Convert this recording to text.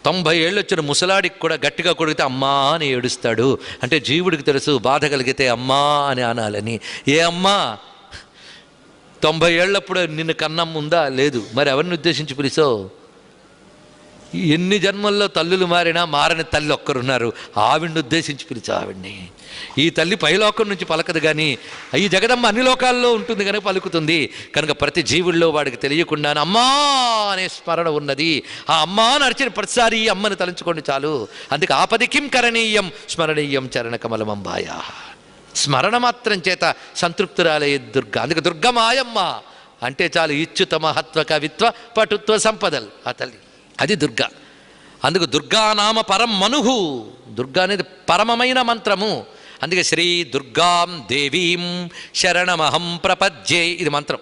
90 ఏళ్ళు వచ్చిన ముసలాడికి కూడా గట్టిగా కొడిగితే అమ్మా అని ఏడుస్తాడు. అంటే జీవుడికి తెలుసు బాధ కలిగితే అమ్మా అని అనాలని. ఏ అమ్మా? 90 ఏళ్ళప్పుడు నిన్ను కన్నమ్మ ఉందా? లేదు. మరి ఎవరిని ఉద్దేశించి పిలిచావు? ఎన్ని జన్మల్లో తల్లులు మారినా మారని తల్లి ఒక్కరున్నారు, ఆవిడ్ని ఉద్దేశించి పిలిచావు ఆవిడ్ని. ఈ తల్లి పైలోకం నుంచి పలకదు, కానీ ఈ జగదమ్మ అన్ని లోకాల్లో ఉంటుంది కనుక పలుకుతుంది. కనుక ప్రతి జీవుల్లో వాడికి తెలియకుండానే అమ్మా అనే స్మరణ ఉన్నది. ఆ అమ్మా నడిచిన ప్రతిసారి ఈ అమ్మని తలంచుకోండి చాలు. అందుకే ఆపది కిం కరణీయం స్మరణీయం చరణ కమలమంబాయా. స్మరణ మాత్రం చేత సంతృప్తురాలయ్యే దుర్గ. అందుకే దుర్గమాయమ్మ అంటే చాలు. ఇచ్చుత మహత్వ కవిత్వ పటుత్వ సంపదలు ఆ తల్లి, అది దుర్గా. అందుకు దుర్గానామ పరం మనుహు. దుర్గా అనేది పరమమైన మంత్రము. అందుకే శ్రీ దుర్గాం దేవీం శరణమహం ప్రపద్యే ఇది మంత్రం.